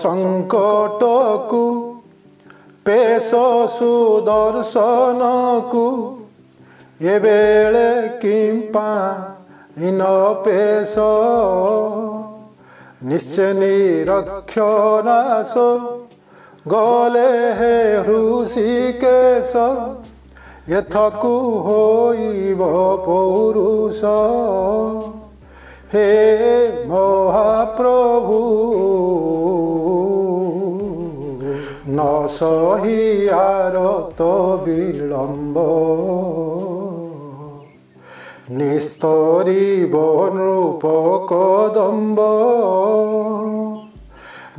संकट को पेश सुदर्शन को ये बेले किंपा इन पेश निश्चय निरक्षनाश गले हे ऋषिकेश यथकु होइब पौरुष हे महाप्रभु न सहियार तो विलम्ब निस्तरीब नृप कदम्ब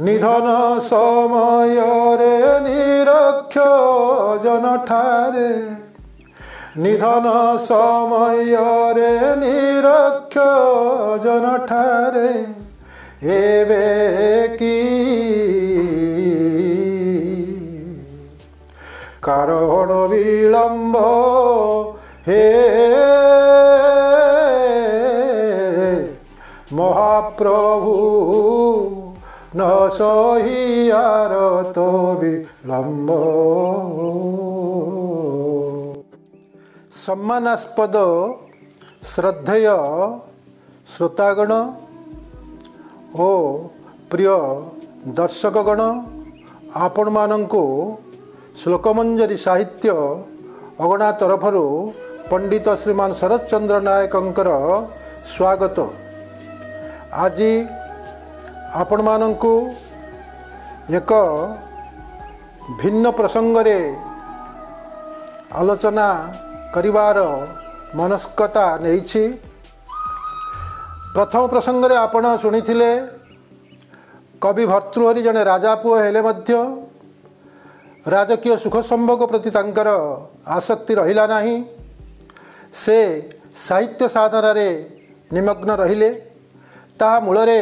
निधन समय रे निरक्ष जन ठारे निधन समय रे निरक्ष जन ठारे एबे की कारण विलम्ब हे महाप्रभु न सहियार तो विलम्ब। सम्मानास्पद श्रद्धेय श्रोतागण ओ प्रिय दर्शकगण आपण मानंको श्लोकमंजरी साहित्य अगणा तरफर पंडित श्रीमान शरद चंद्र नायकंकर स्वागत। आज आपण मानंको एक भिन्न प्रसंग रे आलोचना करिवार मनस्कता नहीं। प्रथम प्रसंग रे आपण सुनिथिले कवि भर्तृहरि जने राजा पुओ हेले मध्य राजकीय सुख संभोग प्रति तांकर आसक्ति रहिला नाही। से साहित्य साधना रे निमग्न रहिले। ता मूल रे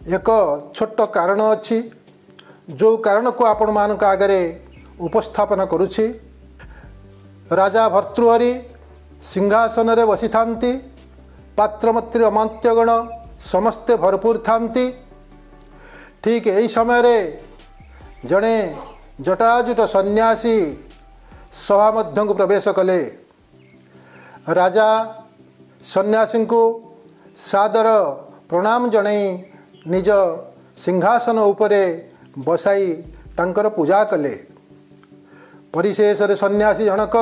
एक छोट कारण अच्छी जो कारण को आपण मानक आगे उपस्थापन करुछि। राजा भर्तृहरि सिंहासन रे बसी थांती। पात्रमନ୍ତ୍ରୀ अमात्यगण समस्ते भरपूर थांती। ठीक यही समय रे जड़े जटाजुट सन्यासी सभा मध्य को प्रवेश कले। राजा सन्यासी को सादर प्रणाम जणई निज सिंहासन उपरे बसाई तांकर पूजा कले। परिशेष रे सन्यासी जनक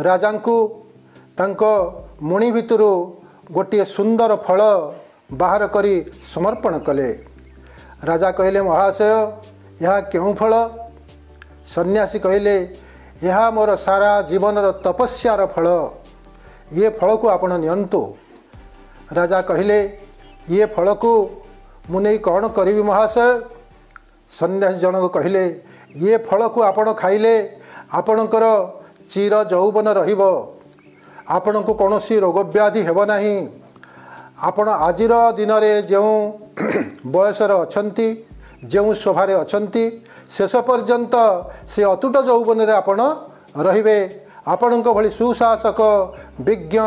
राजा को तांको मुनि भितरु गोटे सुंदर फल बाहर करी समर्पण कले। राजा कहले महाशय यह क्यों फल? सन्यासी कहले यह मोर सारा जीवनर तपस्यार फल। ये फल को आपण नियंतु। राजा कहले ये फल को मुझे कौन करी महाशय? सन्यासी जनक कहले ये फल को आपण खाइले आपणकर चिर यौवन रहिबो। आपण को कौनसी रोग व्याधि हेब नाही। आपण आजिर दिन रे जो बयसर अछंती जो शोभारे अछंती शेष पर्यंत से अतुट यौवन रे आपण रहिबे। आपणक भली सुशासक विज्ञ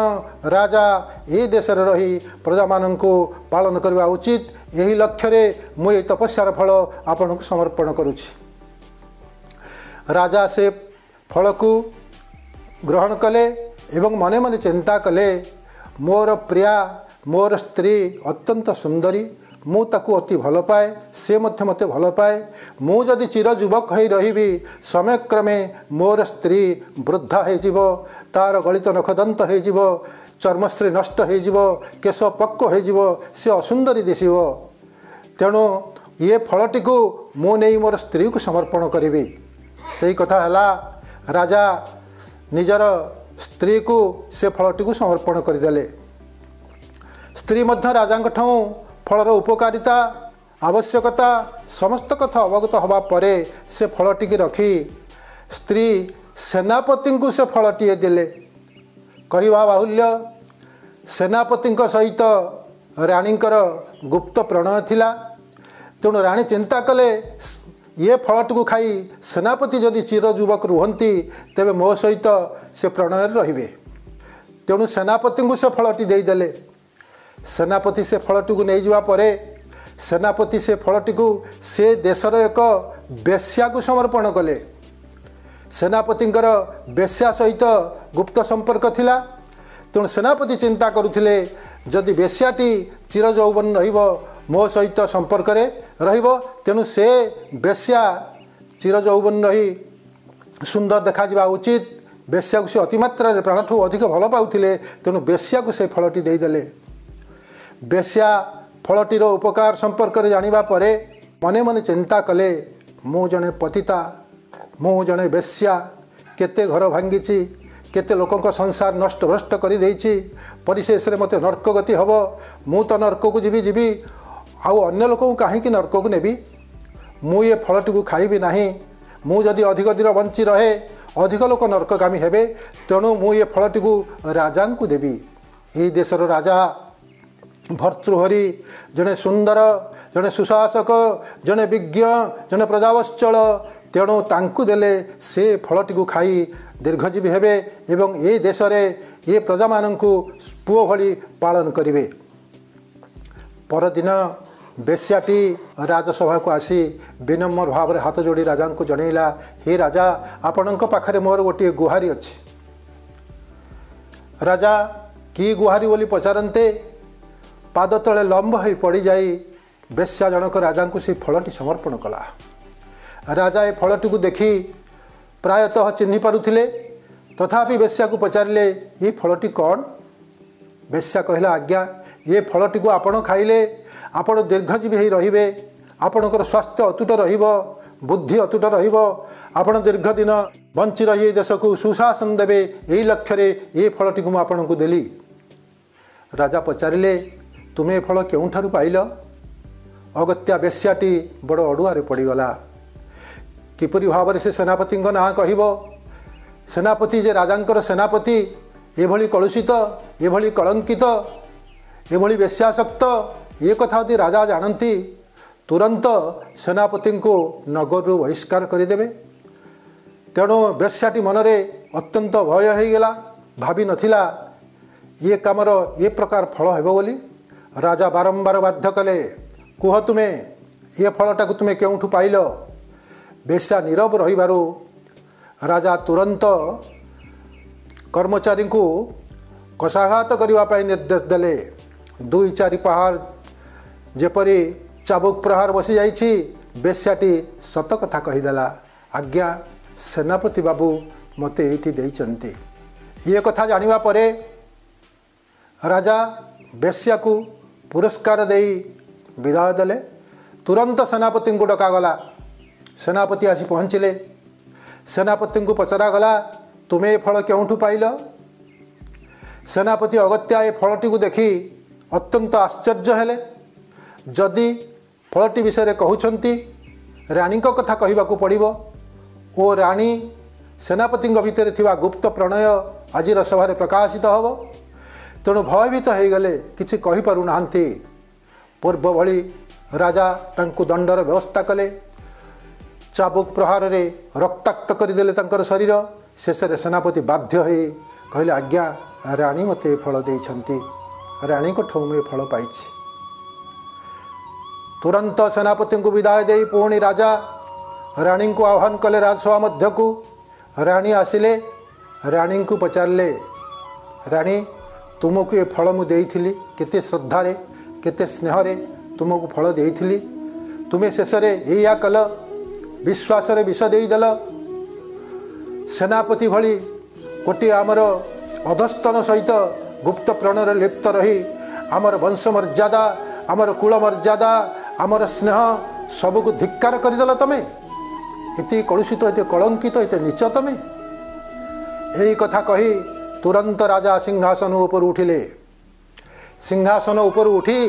राजा ए देश रे रही प्रजा माननकु पालन करबा उचित। यही लक्ष्य रे मु ए तपस्यार फल आपणक समर्पण करुछि। राजा से फल को ग्रहण कले एवं मने मने चिंता कले मोर प्रिया मोर स्त्री अत्यंत सुंदरी। मु ताकू अति भल पाए से मध्य मते भल पाए। मु जदि चिर युवक हो रही समय क्रमे मोर स्त्री वृद्धा हो तार गलित नखदंत हो चर्मश्री नष्ट हो केश पक्क हो से असुंदरी दिशब। तेणु ये फलटी को मु नहीं मोर स्त्री को समर्पण करी। से कथा है राजा निजर स्त्री को से फलटी को समर्पण करदेले। स्त्री मध्य राजा फलर उपकारिता आवश्यकता समस्त कथा अवगत हवा परे से फलटी की रखी स्त्री सेनापति को से फलटीए देले। कहवा बाहुल्य सेनापति सहित राणीकर गुप्त प्रणय थिला। तेणु राणी चिंता कले ये फलटी को खाई सेनापति जदि चिर युवक रुहंती तेबे मो सहित से प्रणय रहिबे। तेणु सेनापति को से फलटी देदेले। सेनापति से फलटी को नहीं जावा परे सेनापति से फलटी को से देशर एक बेश्या को समर्पण कले। सेनापतिंकर बेश्या सहित गुप्त संपर्क थिला। तेणु सेनापति चिंता करुथिले जदि बेश्याटी चिरजौवन रहिबो मो सहित संपर्क रहिबो, तेणु से बेश्या चिरजौवन रही सुंदर देखा जिबा उचित। बेश्या को से अतिमात्रा प्राणठू अधिक भल पाउथिले, तेणु बेश्या को से फलटी देदेले। बेश्या फलटीर उपकार संपर्क में जानिबा परे मने मने चिंता कले, मु जने पतिता, मु जने बेश्या, केते घर भांगी, केते लोकंक संसार नष्ट भ्रष्ट कर देइछि, परिशेष मते नरक गति हब। मु तो नरक को जीवी आउ अन्य लोक कहीं नरक को नेबी। मु ये फलटी को खाइबी नहीं। मु जदि अधिक दिन बंची रहे अधिक लोक नरकगामी हेबे, तेणु मु ये फलटी को राजा को देवी। ये देशर राजा भर्तृहरि जड़े सुंदर, जड़े सुशासक, जड़े विज्ञ, जड़े प्रजावत्सल, तेणु तांकु देले से फलटी को खाई दीर्घजीवी हेबे एवं ये देश में ये प्रजा माननकु पुओ भली पालन करिवे। परदिन बेश्याटी राजसभा को आसी विनम्र भाव में हाथ जोड़ी राजा को जनइला, हे राजा आपणक पाखरे मोर गोटे गुहारी अच्छी। राजा की गुहारी बोली पचारते पाद तले लंब हो पड़ जाई बेश्या जनक राजा को से फलटी समर्पण कला। राजा ए फलटी को देखी प्रायतः चिन्ह पारुथिले, तथापि बेश्या को पचारे ये फलटी कौन? बेश्या कहला, आज्ञा ये फलटी को आपण खाइले आपण दीर्घजीवी हो रहिबे, आपणकर स्वास्थ्य अतुट रहिबो, बुद्धि अतुट रहिबो, आपण दीर्घ दिन बंची रही देश को सुशासन देवे, यही लक्ष्य ये फलटी को आपण को देली। राजा पचारे, तुम्हें फल केउठारु पाइल? अगत्या बेश्याटी बड़ अड़ुआरे पड़गला। किपरि भाव से सेनापति ना कहब? सेनापति जे राजांकर सेनापति एभली कलुषित, एभली कलंकित, एभली बेश्यासक्त, ये कथा यदि राजा जानती तुरंत सेनापति को नगर बहिष्कार करदेवे। तेणु बेश्याटी मनरे अत्यंत भय होगला, भावी नथिला ये कामर ये प्रकार फल हेबो बोली। राजा बारंबार बाध्य कले, कुह तुम्हें ये फलटा को तुम्हें केउठु पाइल? बेश्या नीरव रहिबारु राजा तुरंत कर्मचारी को कषाघात करने निर्देश देले। 2-4 पहाड़ जेपरी चाबुक प्रहार बसी जाइछि। बेश्याटी सत कथा कहीदेला, आज्ञा सेनापति बाबू मते एठी देइचंती। ये कथा जानिबा परे राजा बेश्या को पुरस्कार देई विदाय देले। तुरंत सेनापति को डकागला। सेनापति आसी पहुँचिले। सेनापति को पचरा गला, तुम्हें ये फल केउठु पाइल? सेनापति अगत्या ये फलटी को देखी अत्यंत आश्चर्य हेले। जदि फलटी विषय कहउछंती रानी को कथा कहबाकू पड़िबो। ओ रानी सेनापति भितर थिबा गुप्त प्रणय आज सभा प्रकाशित हब। तेणु भयभीत हो गले, किछि कहि पारु नाहंती। पूर्व भली राजा तांकु दंडर व्यवस्था कले। चाबुक प्रहार रे रक्ताक्त करदेले तांकर शरीर। शेष सेनापति बाध्य हो कहले, आज्ञा रानी मते फल देइछंती, रानी को ठौ में फल पाइछि। तुरंत सेनापति को विदाय दे पुणी राजा रानी को आह्वान कले राजसभा मध्य को। रानी आसिले, रानी को पचारे, रानी तुमको ये फल मु देइथिली, केते श्रद्धारे केते स्नेहरे तुमको फल देइथिली, तुम्हें शेष या कल विश्वास विष देदेल। सेनापति भली गोटे आमर अधस्तन सहित गुप्त प्रणर लिप्त रही आमर वंश मर्यादा, आमर कुल मर्यादा, आमर स्नेह सबको धिक्कार करदेल। तमें इति कलुषित, इति कलंकित, इति नीच तमें। यही कथा कही तुरंत राजा सिंहासन ऊपर उठिले। सिंहासन ऊपर उठी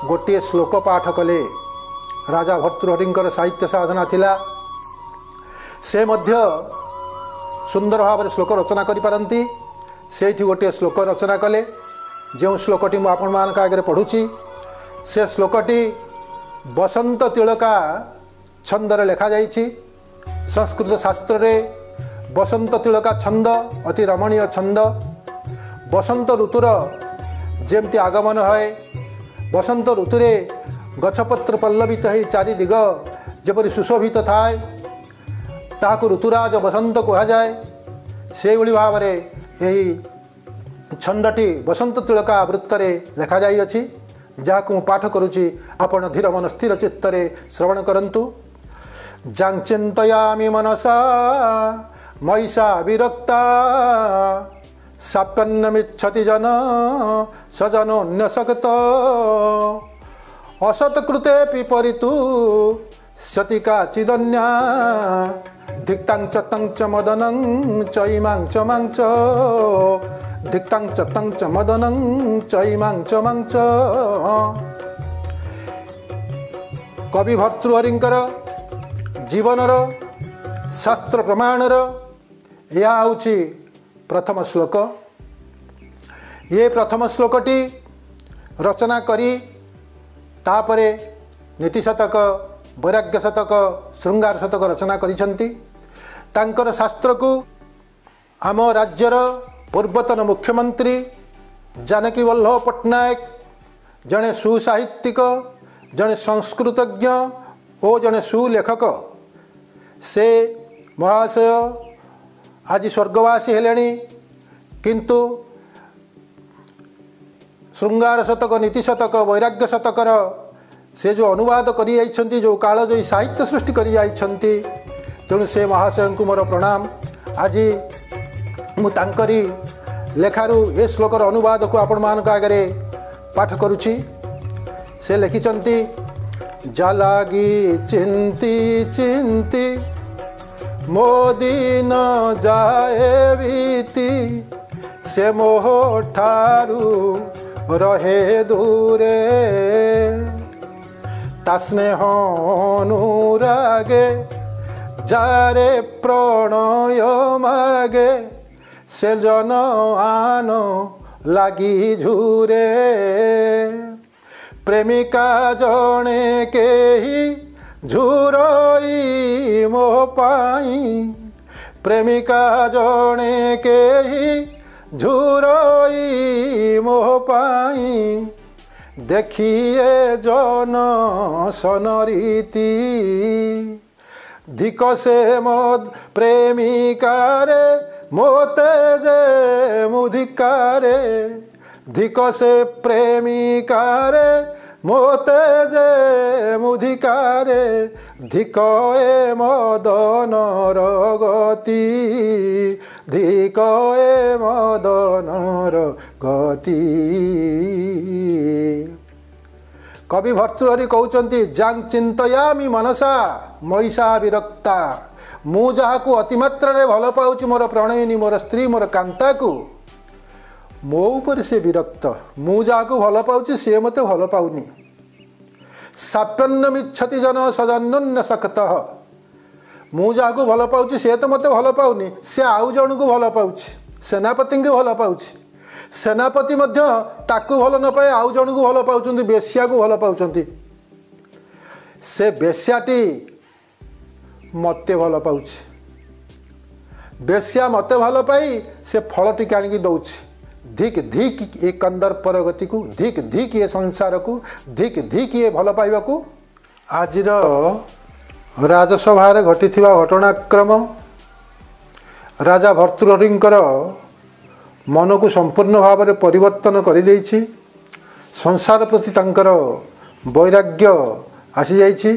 गोटे श्लोक पाठ कले। राजा भर्तृहरिंकर साहित्य साधना थिला, से मध्य सुंदर भाव श्लोक रचना करि पारंती। सेठी गोटे श्लोक रचना कले। जो श्लोकटी मु आपण मान आगे पढ़ुची, से श्लोकटी बसंत तिलका छंदर लेखा जाइछि। संस्कृत शास्त्र रे बसंत तिलका छंद अति रमणीय छंद। बसंत ऋतुर जेमती आगमन है, बसंत ऋतुरे गछपत्र पल्लवित हो चारि दिग जपरि सुशोभित थाए ताहाकु ऋतुराज बसंत कहुए से भाव में यही छंदटी बसंत तिलका वृत्त लिखा जाइए जहाँ पाठ करुच्ची आपण धीर मन स्थिर चित्तरे श्रवण करंतु। जांचिंतयामि मनसा मयिषा विरक्ता साप्यन्नमिच्छति जन सजनोन्यसक्त असत्कृते पिपरितु शतिका चिदन्या धिक्तांच तंच मदनं चैमांच मांच धिक्तांच तंच मदनं चैमांच मांच। कवि भर्तृहरिंकर जीवनर शास्त्र प्रमाणर यह हूँ प्रथम श्लोक। ये प्रथम श्लोकटी रचना करी तापरे नीति शतक वैराग्य शतक श्रृंगार शतक रचना करिसंती। तांकर शास्त्र को आम राज्यर पूर्वतन मुख्यमंत्री जानकी वल्लभ पट्टनायक जड़े सुसाहित्यिक जड़े संस्कृतज्ञ और जड़े सुलेखक से महाशय आज स्वर्गवासी हेलेनी किंतु श्रृंगार शतक नीति शतक वैराग्य शतकर से जो अनुवाद करी जो काल जो साहित्य सृष्टि करी तेणु से महाशय को मोर प्रणाम। आज मुझे लेखारू ए श्लोकर अनुवाद को आपण मान आगे पाठ करुच्ची। से लिखिंट जालागी चिंती चिंती मो दिन जाए बीती से मोह ठारू रहे दूरे तास्नेह अनुरागे जारे प्रणय मागे से जन आन लागी झूरे प्रेमिका जने के ही झूरई मो पाई प्रेमिका जने के ही झूरई मो पाई देखिए जन सनरीति धिक से मोद प्रेमिकारे मोते जे मुधिकारे धिक से प्रेमिकारे मोते जे मुधिकारे धिक ए मदन गति धिक ए मदन गति। कवि भर्तृहरि कहते जांग चिंतयामि मनसा मयिषा विरक्ता मु जहाँ को अतिमात्रा भल पाऊँ मोर प्रणयिनी मोर स्त्री मोर कांता को मो उपर से विरक्त मु जहाँ को भल पाऊँ सी मत भल पाऊनी साप्यन्नमिच्छति जन सजन्योन्य सक्त मु जहाँ को भल पाऊँ सी तो मत भल पाऊनी से आउ जन को भल पाऊँ सेनापति को भल पाऊँ सेनापति मध्य ताकू भल न पाए आउ जन को भल पाउछंती बेश्या को भल पाउछंती से बेश्याटी मते भल पाउछ बेश्या मते भल पाई से फल टिके आनिकी दउछ धिक धिक ए कंदर पर गति को धिक धिक ए संसार को धिक धिक ए भल पाइबा को। आजिर राजसभा घटी घटनाक्रम राजा भर्तृहरिंकर मन को संपूर्ण भाव में परिवर्तन कर देछि। संसार प्रति तांकर वैराग्य आसी जाइछि।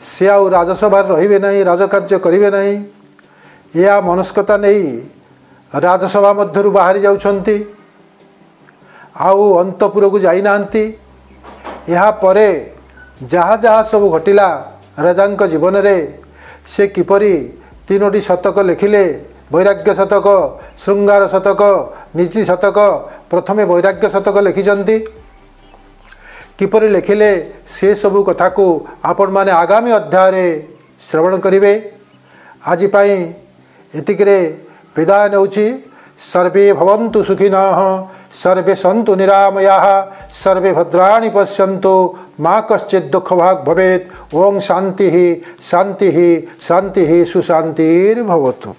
से आउ राजसभा रहिबे नहीं राजकार्य करिवे नहीं या मनस्कता नहीं राजसभा मध्यरु बाहरी जाउछंती आउ अंतपुर को जाई नांती। या परे जहाँ जहाँ सब घटिला राजांक जीवन रे से किपरि तीनोटी शतक लिखिले वैराग्य शतक श्रृंगार शतक नीति शतक प्रथमे वैराग्य शतक लिखिचंती किपरि लिखिले से सबु कथा को आपण माने आगामी अध्याय श्रवण करिवे। आज पाई एतिकरे विदाय नउछि। सर्वे भवन्तु सुखिनः सर्वे सन्तु निरामयाः सर्वे भद्राणि पश्यन्तु मा कश्चित् दुःखभाग् भवेत्। ओम शान्तिः शान्तिः शान्तिः सुशान्तिर्भवतु।